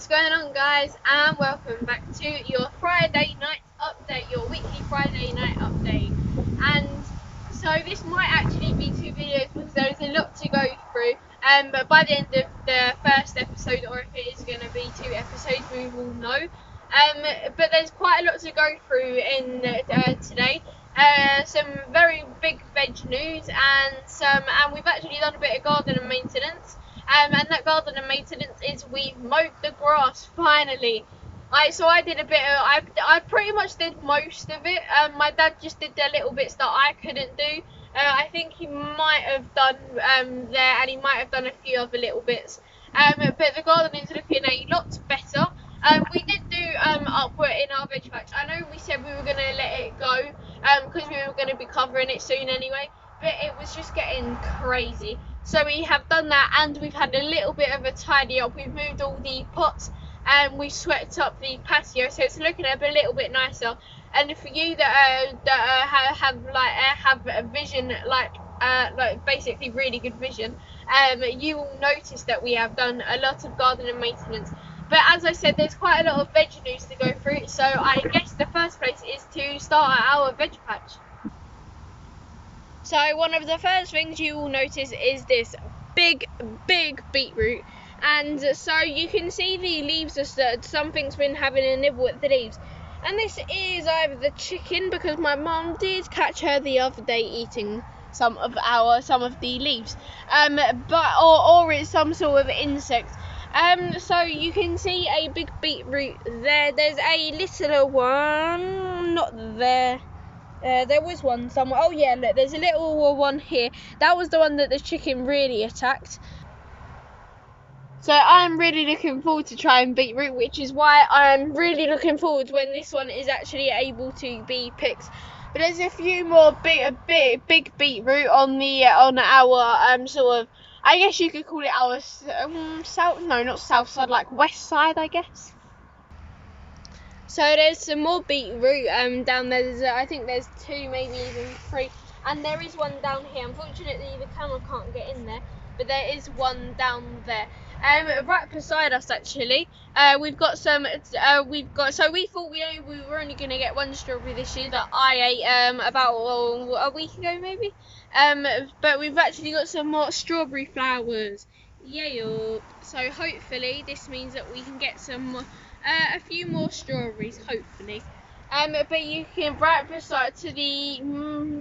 What's going on, guys, and welcome back to your Friday night update, your weekly Friday night update. And so this might actually be two videos because there's a lot to go through, but by the end of the first episode, or if it is going to be two episodes, we will know. But there's quite a lot to go through in today. Some very big veg news, and we've actually done a bit of garden and maintenance. And that garden and maintenance is we've mowed the grass finally. I did a bit of, I pretty much did most of it. My dad just did the little bits that I couldn't do. I think he might have done there, and he might have done a few other little bits. But the garden is looking a lot better. We did do upward in our veg patch. I know we said we were going to let it go because we were going to be covering it soon anyway, but it was just getting crazy. So we have done that, and we've had a little bit of a tidy up. We've moved all the pots and we swept up the patio, so it's looking a little bit nicer. And for you that have a vision, like basically really good vision, you will notice that we have done a lot of garden and maintenance. But as I said, there's quite a lot of veg news to go through, so I guess the first place is to start our veg patch. So one of the first things you will notice is this big beetroot, and so you can see the leaves are stirred. Something's been having a nibble at the leaves, and this is either the chicken, because my mum did catch her the other day eating some of the leaves, or it's some sort of insect. So you can see a big beetroot there. There's a little one, not there. There was one somewhere. Oh yeah, look, there's a little one here. That was the one that the chicken really attacked. So I'm really looking forward to trying beetroot, which is why I'm really looking forward when this one is actually able to be picked. But there's a few more big beetroot on our sort of, I guess you could call it our south side, like west side, I guess. So there's some more beetroot down there. I think there's two, maybe even three, and there is one down here. Unfortunately, the camera can't get in there, but there is one down there. Right beside us, actually, we've got some. So we thought we were only going to get one strawberry this year that I ate about a week ago, maybe. But we've actually got some more strawberry flowers. Yeah. So hopefully this means that we can get some more. A few more strawberries, hopefully. But you can right beside to the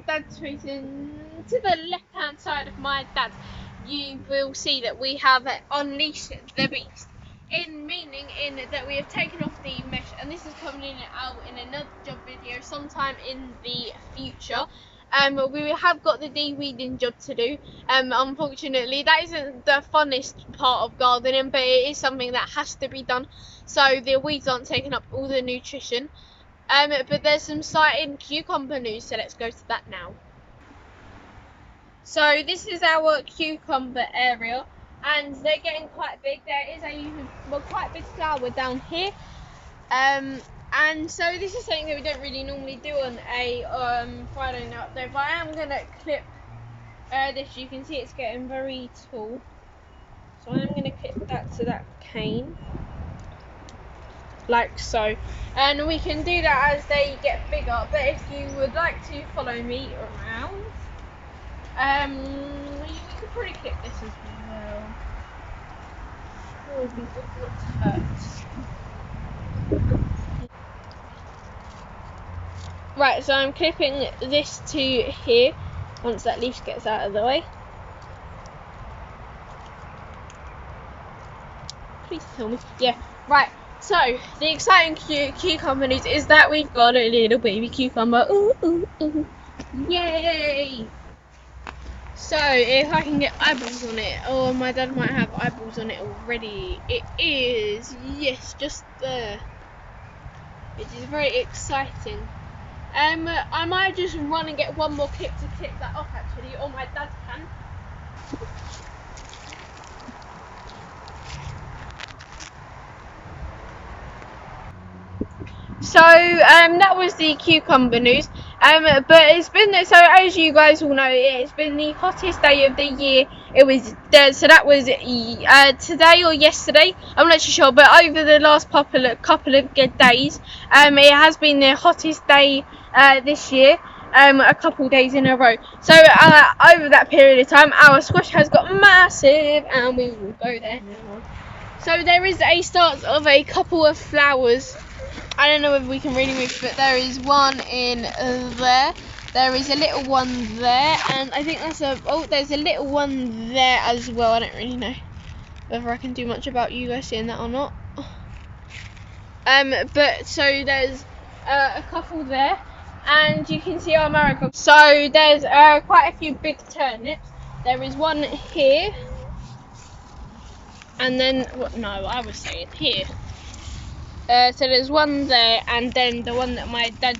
dad's facing to the left-hand side of my dad. You will see that we have unleashed the beast. Meaning that we have taken off the mesh, and this is coming out in another job video sometime in the future. We have got the de-weeding job to do. Unfortunately, that isn't the funnest part of gardening, but it is something that has to be done, so the weeds aren't taking up all the nutrition. But there's some exciting cucumber news, so let's go to that now. So this is our cucumber area, and they're getting quite big. There is a quite big flower down here. And so this is something that we don't really normally do on a Friday night update, but I am going to clip this. You can see it's getting very tall, so I'm going to clip that to that cane, like so, and we can do that as they get bigger. But if you would like to follow me around, we could probably clip this as well. It would be good not to hurt. Right, so I'm clipping this to here once that leaf gets out of the way. Please tell me. Yeah, right. So the exciting cucumber news is that we've got a little baby cucumber. Ooh. Yay! So if I can get eyeballs on it, or my dad might have eyeballs on it already. It is, yes, just there. It is very exciting. I might just run and get one more clip to clip that off, actually, or my dad can. So that was the cucumber news. But it's been, so as you guys all know, it's been the hottest day of the year. It was so that was today or yesterday, I'm not too sure, but over the last couple of days, it has been the hottest day this year, a couple of days in a row. So over that period of time, our squash has got massive, and we will go there now. So there is a start of a couple of flowers. I don't know if we can really move, but there is one in there. There is a little one there, and I think there's a little one there as well. I don't really know whether I can do much about you guys seeing that or not. But so there's a couple there, and you can see our marigolds. So there's quite a few big turnips. There is one here, and then I was saying here. So there's one there, and then the one that my dad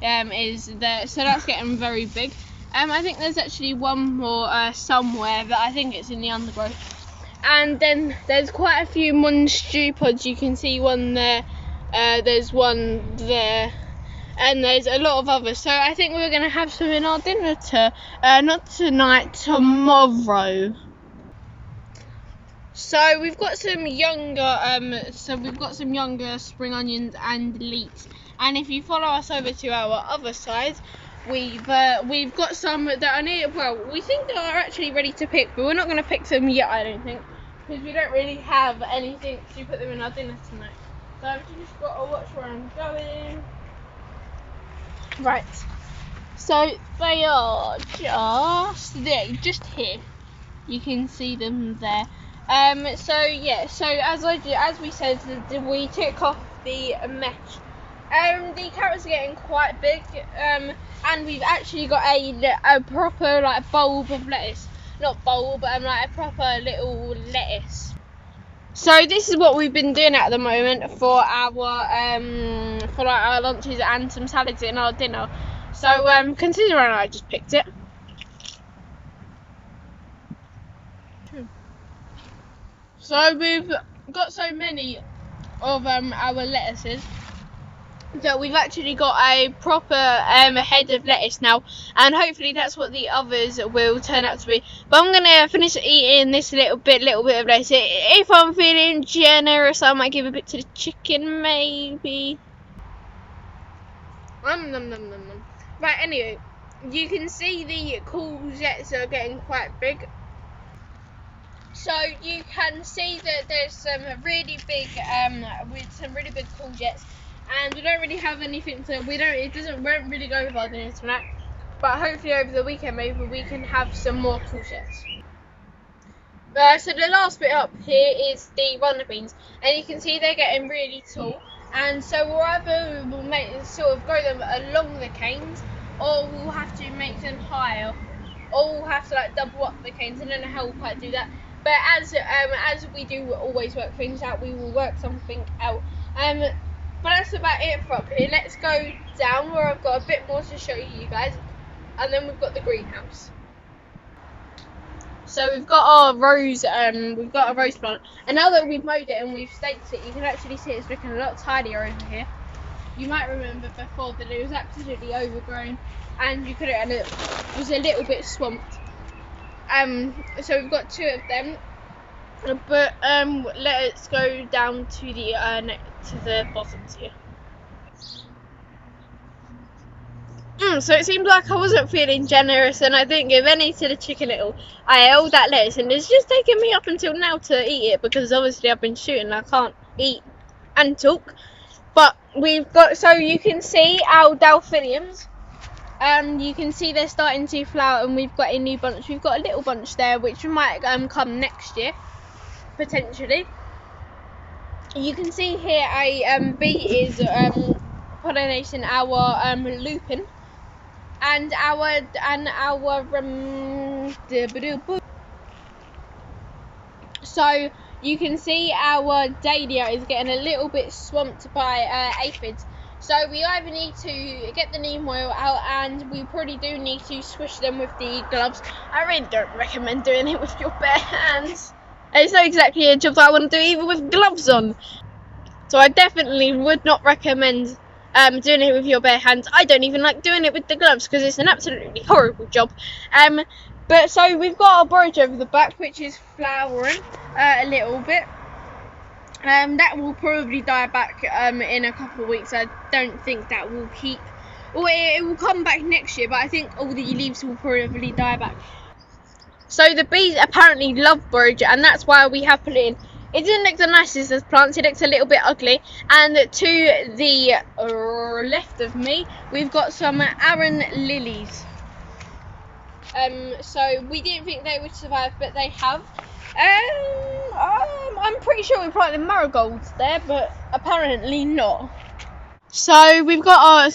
is there. So that's getting very big. I think there's actually one more somewhere, but I think it's in the undergrowth. And then there's quite a few monstrupods. You can see one there. There's one there, and there's a lot of others. So I think we're gonna have some in our dinner not tonight, tomorrow. So we've got some younger spring onions and leeks, and if you follow us over to our other side, we've got some that are near. Well, we think they are actually ready to pick, but we're not going to pick them yet, I don't think, because we don't really have anything to put them in our dinner tonight. So I've just got to watch where I'm going. Right. So they are just there, just here. You can see them there. So as we said, we took off the mesh. The carrots are getting quite big, and we've actually got a proper bulb of lettuce. Not bulb, but like a proper little lettuce. So this is what we've been doing at the moment for our lunches and some salads in our dinner. So considering I just picked it. So we've got so many of our lettuces that we've actually got a proper head of lettuce now, and hopefully that's what the others will turn out to be. But I'm gonna finish eating this little bit of lettuce. If I'm feeling generous, I might give a bit to the chicken, maybe. Right, anyway, you can see the courgettes are getting quite big. So you can see that there's some really big courgettes, and we don't really have anything to. We won't really go with our dinner tonight, but hopefully over the weekend maybe we can have some more courgettes. So the last bit up here is the runner beans, and you can see they're getting really tall. And so we'll either grow them along the canes, or we'll have to make them higher, or we'll have to double up the canes. I don't know how we'll quite do that. But as we do always work things out, we will work something out. But that's about it for up here. Let's go down where I've got a bit more to show you guys, and then we've got the greenhouse. So we've got our rose plant, and now that we've mowed it and we've staked it, you can actually see it's looking a lot tidier over here. You might remember before that it was absolutely overgrown, and it was a little bit swamped. So we've got two of them, but let's go down to the bottoms here. So it seems like I wasn't feeling generous, and I didn't give any to the chicken little. I held that lettuce, and it's just taken me up until now to eat it, because obviously I've been shooting, I can't eat and talk. But we've got, so you can see our delphiniums. You can see they're starting to flower, and we've got a new bunch. We've got a little bunch there, which might come next year, potentially. You can see here a bee is pollinating our lupin, and our so you can see our dahlia is getting a little bit swamped by aphids. So we either need to get the neem oil out, and we probably do need to squish them with the gloves. I really don't recommend doing it with your bare hands. It's not exactly a job that I want to do even with gloves on. So I definitely would not recommend doing it with your bare hands. I don't even like doing it with the gloves because it's an absolutely horrible job. But so we've got our borage over the back, which is flowering a little bit. That will probably die back in a couple of weeks. I don't think that will keep, or it will come back next year, but I think all the leaves will probably die back. So the bees apparently love borage, and that's why we have put it in. It doesn't look the nicest as plants, it looks a little bit ugly. And to the left of me, we've got some Aran lilies. So we didn't think they would survive, but they have. I'm pretty sure we planted marigolds there, but apparently not. So we've got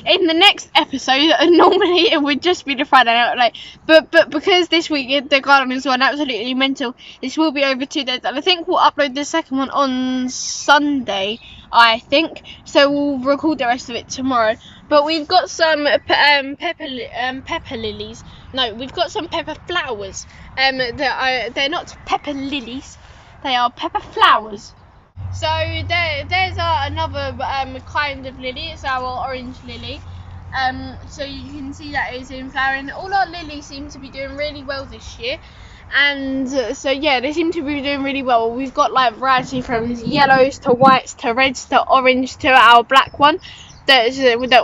in the next episode, normally it would just be the Friday night update, but because this week the garden has gone absolutely mental, this will be over 2 days, and I think we'll upload the second one on Sunday, I think, so we'll record the rest of it tomorrow. But we've got some pepper lilies. No, we've got some pepper flowers. They're not pepper lilies, they are pepper flowers. So there's another kind of lily. It's our orange lily. So you can see that it's in flowering. All our lilies seem to be doing really well this year, and so yeah, they seem to be doing really well. We've got like variety from yellows to whites to reds to orange to our black one that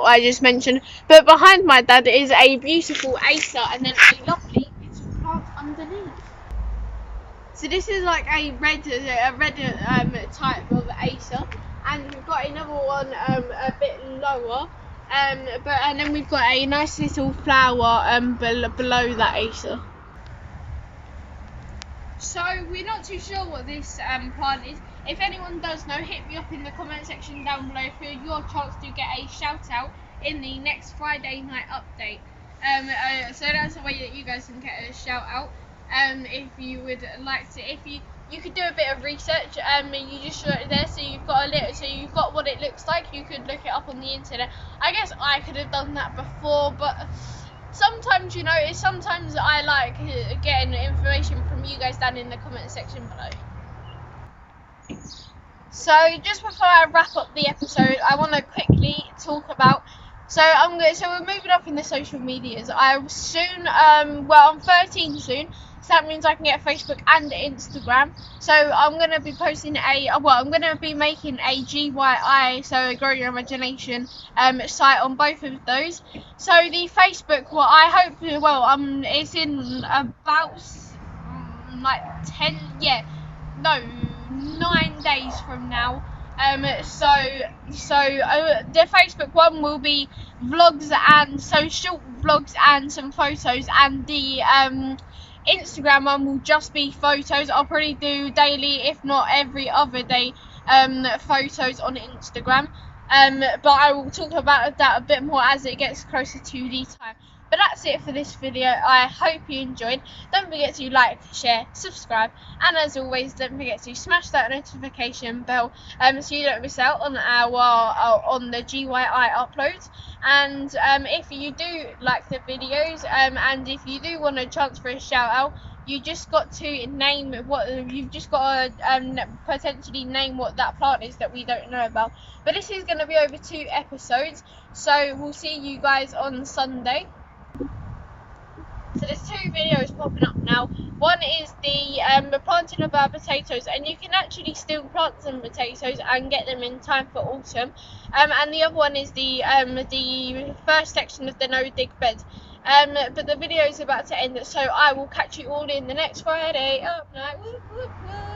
I just mentioned. But behind my dad is a beautiful Acer and then a lovely little plant underneath. So this is like a red type of Acer, and we've got another one a bit lower, and then we've got a nice little flower below that Acer. So we're not too sure what this plant is. If anyone does know, hit me up in the comment section down below for your chance to get a shout out in the next Friday night update. So that's a way that you guys can get a shout out. If you would like to, if you could do a bit of research, you just show it there, so you've got what it looks like. You could look it up on the internet. I guess I could have done that before, but sometimes, sometimes I like getting information from you guys down in the comment section below. So just before I wrap up the episode, I want to quickly talk about. So we're moving up in the social medias. I'm 13 soon. So that means I can get Facebook and Instagram. So I'm going to be I'm going to be making a GYI, so a Grow Your Imagination site on both of those. So the Facebook, it's in about 9 days from now. The Facebook one will be vlogs and short vlogs and some photos, and the Instagram one will just be photos. I'll probably do daily, if not every other day, photos on Instagram. But I will talk about that a bit more as it gets closer to the time. But that's it for this video. I hope you enjoyed. Don't forget to like, share, subscribe, and as always, don't forget to smash that notification bell so you don't miss out on on the GYI uploads. And if you do like the videos, and if you do want a chance for a shout out, you just got to name potentially name what that plant is that we don't know about. But this is going to be over 2 episodes, so we'll see you guys on Sunday. So there's 2 videos popping up now. One is the planting of our potatoes, and you can actually still plant some potatoes and get them in time for autumn. And the other one is the first section of the no dig bed. But the video is about to end, so I will catch you all in the next Friday up night. Whoop, whoop, whoop.